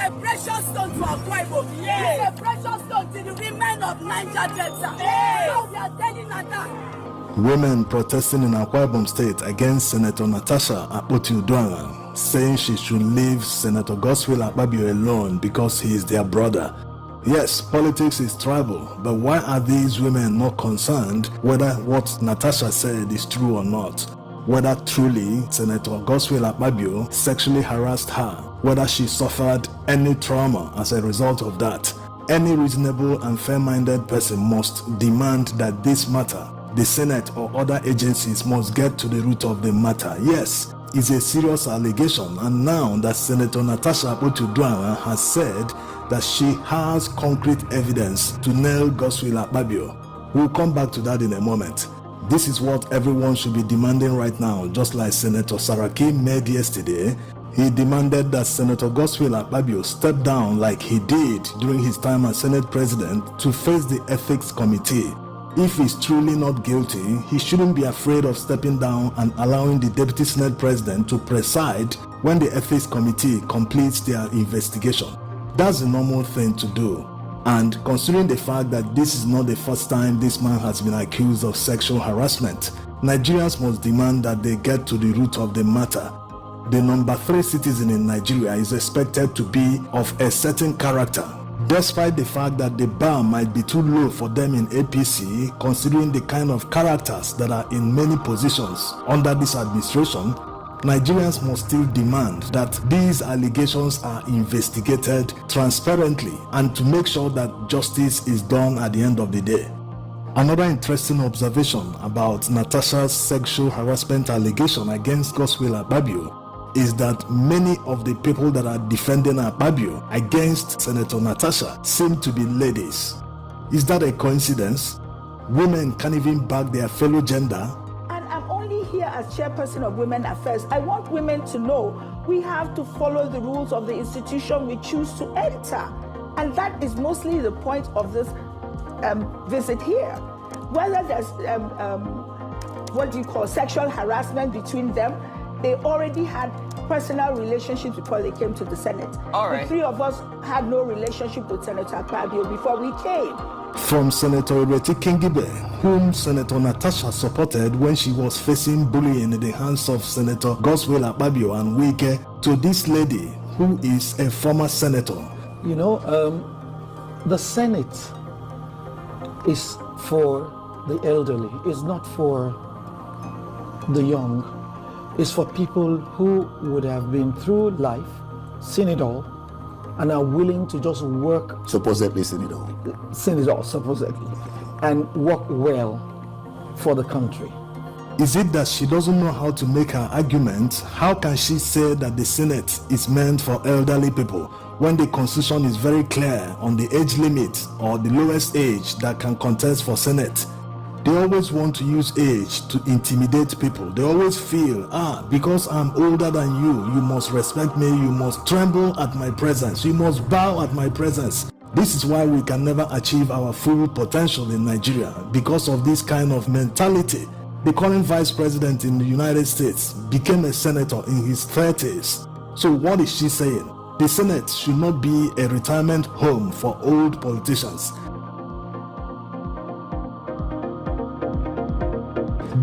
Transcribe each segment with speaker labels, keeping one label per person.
Speaker 1: a precious stone to Akpabio. It's a precious stone to the women of Niger Delta. Now we are telling Natasha.
Speaker 2: Women protesting in Akpabio State against Senator Natasha Akpabio, saying she should leave Senator Godswill Akpabio alone because he is their brother. Yes, politics is tribal, but why are these women not concerned whether what Natasha said is true or not? Whether truly Senator Godswill Akpabio sexually harassed her, whether she suffered any trauma as a result of that. Any reasonable and fair-minded person must demand that this matter, the Senate or other agencies must get to the root of the matter. Yes, it's a serious allegation, and now that Senator Natasha Akpabio has said that she has concrete evidence to nail Godswill Akpabio. We'll come back to that in a moment. This is what everyone should be demanding right now, just like Senator Saraki made yesterday. He demanded that Senator Godswill Akpabio step down like he did during his time as Senate President to face the Ethics Committee. If he's truly not guilty, he shouldn't be afraid of stepping down and allowing the Deputy Senate President to preside when the Ethics Committee completes their investigation. That's the normal thing to do. And considering the fact that this is not the first time this man has been accused of sexual harassment, Nigerians must demand that they get to the root of the matter. The number 3 citizen in Nigeria is expected to be of a certain character, despite the fact that the bar might be too low for them in APC, considering the kind of characters that are in many positions under this administration. Nigerians must still demand that these allegations are investigated transparently and to make sure that justice is done at the end of the day. Another interesting observation about Natasha's sexual harassment allegation against Godswill Akpabio is that many of the people that are defending Akpabio against Senator Natasha seem to be ladies. Is that a coincidence? Women can't even back their fellow gender.
Speaker 3: Here as chairperson of Women Affairs, I want women to know we have to follow the rules of the institution we choose to enter. And that is mostly the point of this visit here. Whether there's, sexual harassment between them, they already had personal relationships before they came to the Senate.
Speaker 4: All right.
Speaker 3: The 3 of us had no relationship with Senator Akpabio before we came.
Speaker 2: From Senator Ireti Kingibe, whom Senator Natasha supported when she was facing bullying in the hands of Senator Godswill Akpabio and Wike, to this lady who is a former senator.
Speaker 5: You know, the Senate is for the elderly, it's not for the young. It's for people who would have been through life, seen it all, and are willing to just work.
Speaker 6: Supposedly seen it all.
Speaker 5: Seen it all, supposedly. And work well for the country.
Speaker 2: Is it that she doesn't know how to make her argument? How can she say that the Senate is meant for elderly people when the Constitution is very clear on the age limit or the lowest age that can contest for Senate? They always want to use age to intimidate people. They always feel, because I'm older than you, you must respect me, you must tremble at my presence, you must bow at my presence. This is why we can never achieve our full potential in Nigeria, because of this kind of mentality. The current vice president in the United States became a senator in his 30s. So what is she saying? The Senate should not be a retirement home for old politicians.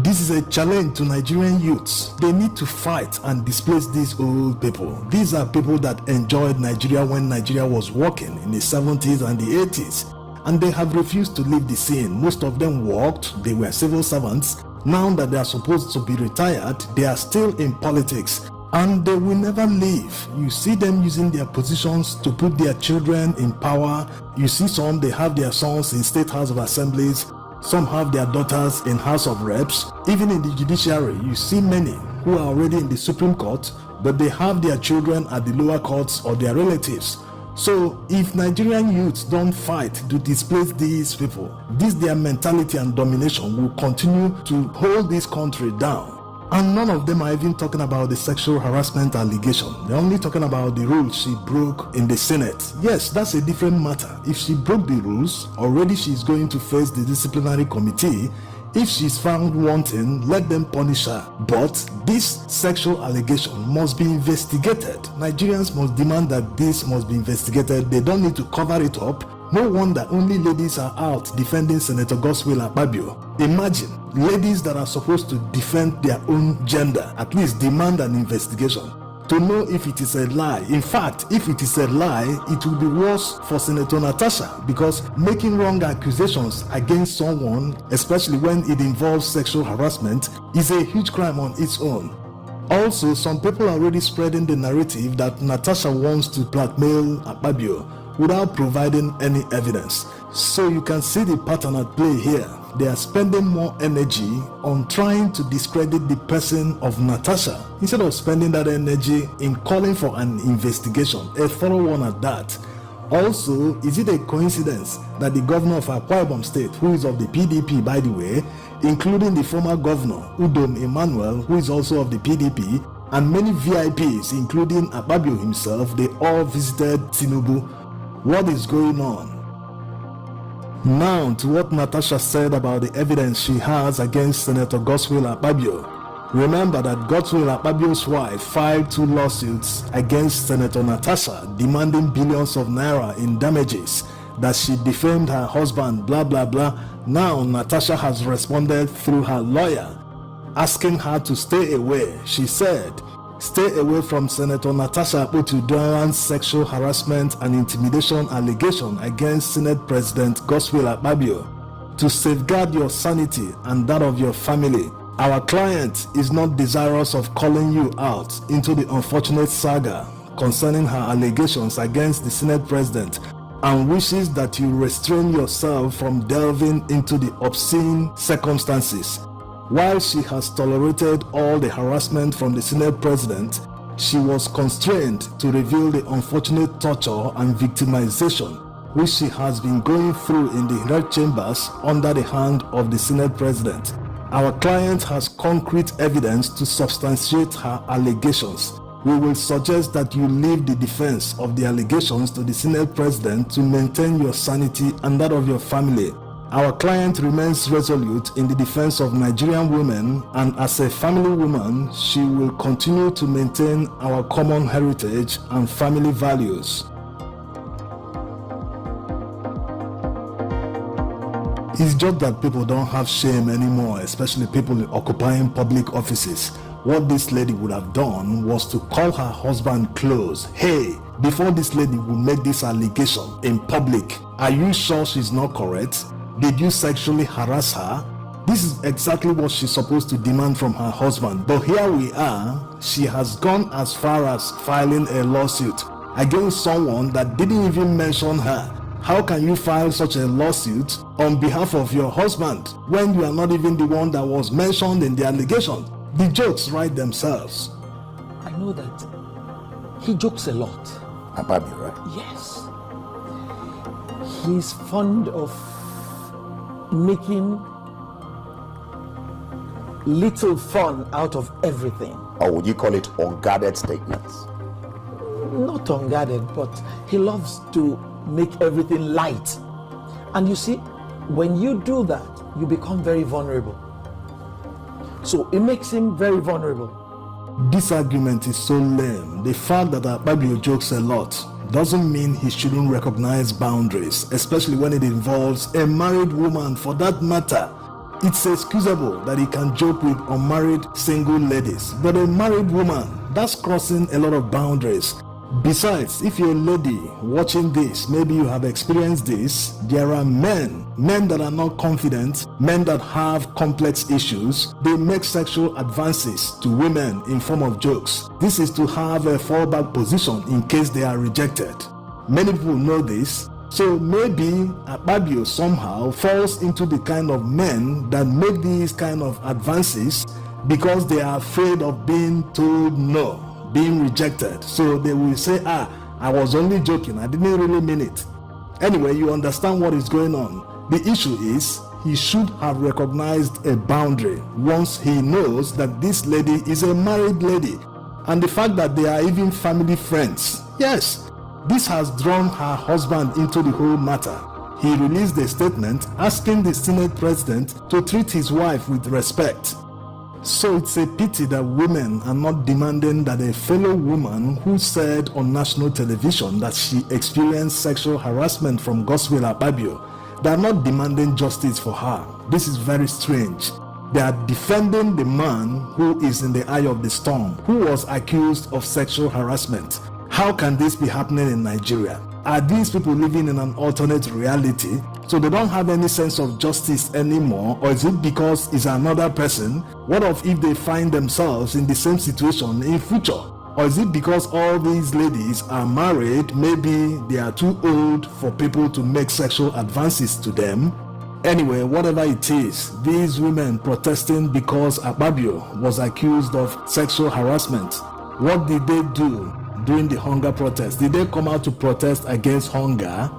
Speaker 2: This is a challenge to Nigerian youths. They need to fight and displace these old people. These are people that enjoyed Nigeria when Nigeria was working in the 70s and the 80s. And they have refused to leave the scene. Most of them worked, they were civil servants. Now that they are supposed to be retired, they are still in politics. And they will never leave. You see them using their positions to put their children in power. You see some, they have their sons in State House of Assemblies. Some have their daughters in House of Reps. Even in the judiciary, you see many who are already in the Supreme Court, but they have their children at the lower courts or their relatives. So if Nigerian youths don't fight to displace these people, their mentality and domination will continue to hold this country down. And none of them are even talking about the sexual harassment allegation. They're only talking about the rules she broke in the Senate. Yes, that's a different matter. If she broke the rules, already she's going to face the disciplinary committee. If she's found wanting, let them punish her. But this sexual allegation must be investigated. Nigerians must demand that this must be investigated. They don't need to cover it up. No wonder only ladies are out defending Senator Godswill Akpabio. Imagine ladies that are supposed to defend their own gender, at least demand an investigation to know if it is a lie. In fact, if it is a lie, it will be worse for Senator Natasha, because making wrong accusations against someone, especially when it involves sexual harassment, is a huge crime on its own. Also, some people are already spreading the narrative that Natasha wants to blackmail Akpabio without providing any evidence. So you can see the pattern at play here. They are spending more energy on trying to discredit the person of Natasha instead of spending that energy in calling for an investigation, a thorough one at that. Also, is it a coincidence that the governor of Akpabio State, who is of the PDP by the way, including the former governor Udom Emmanuel, who is also of the PDP, and many VIPs including Akpabio himself, they all visited Tinubu? What is going on? Now to what Natasha said about the evidence she has against Senator Godswill Akpabio. Remember that Godswill Akpabio's wife filed 2 lawsuits against Senator Natasha demanding billions of naira in damages, that she defamed her husband, blah blah blah. Now Natasha has responded through her lawyer asking her to stay away. She said, "Stay away from Senator Natasha Akpabio's sexual harassment and intimidation allegation against Senate President Godswill Akpabio to safeguard your sanity and that of your family. Our client is not desirous of calling you out into the unfortunate saga concerning her allegations against the Senate President and wishes that you restrain yourself from delving into the obscene circumstances. While she has tolerated all the harassment from the Senate President, she was constrained to reveal the unfortunate torture and victimization which she has been going through in the red chambers under the hand of the Senate President. Our client has concrete evidence to substantiate her allegations. We will suggest that you leave the defense of the allegations to the Senate President to maintain your sanity and that of your family. Our client remains resolute in the defense of Nigerian women, and as a family woman, she will continue to maintain our common heritage and family values." It's just that people don't have shame anymore, especially people occupying public offices. What this lady would have done was to call her husband close. "Hey, before this lady will make this allegation in public, are you sure she's not correct? Did you sexually harass her?" This is exactly what she's supposed to demand from her husband. But here we are, she has gone as far as filing a lawsuit against someone that didn't even mention her. How can you file such a lawsuit on behalf of your husband when you are not even the one that was mentioned in the allegation? The jokes write themselves.
Speaker 5: I know that he jokes a lot.
Speaker 4: Akpabio, right?
Speaker 5: Yes. He's fond of making little fun out of everything.
Speaker 4: Or would you call it unguarded statements?
Speaker 5: Not unguarded, but he loves to make everything light. And you see, when you do that, you become very vulnerable. So it makes him very vulnerable.
Speaker 2: This argument is so lame. The fact that Akpabio jokes a lot doesn't mean he shouldn't recognize boundaries, especially when it involves a married woman for that matter. It's excusable that he can joke with unmarried single ladies, but a married woman, that's crossing a lot of boundaries. Besides, if you're a lady watching this, maybe you have experienced this, there are men that are not confident, men that have complex issues. They make sexual advances to women in form of jokes. This is to have a fallback position in case they are rejected. Many people know this. So maybe Akpabio somehow falls into the kind of men that make these kind of advances because they are afraid of being told no, being rejected. So they will say, I was only joking, I didn't really mean it. Anyway, you understand what is going on. The issue is he should have recognized a boundary once he knows that this lady is a married lady, and the fact that they are even family friends. Yes, this has drawn her husband into the whole matter. he released a statement asking the Senate president to treat his wife with respect. So it's a pity that women are not demanding that a fellow woman who said on national television that she experienced sexual harassment from Godswill Akpabio, they are not demanding justice for her. This is very strange. They are defending the man who is in the eye of the storm, who was accused of sexual harassment. How can this be happening in Nigeria? Are these people living in an alternate reality, so they don't have any sense of justice anymore? Or is it because it's another person? What if they find themselves in the same situation in future? Or is it because all these ladies are married, maybe they are too old for people to make sexual advances to them? Anyway, whatever it is, these women protesting because Akpabio was accused of sexual harassment, what did they do during the hunger protest? Did they come out to protest against hunger?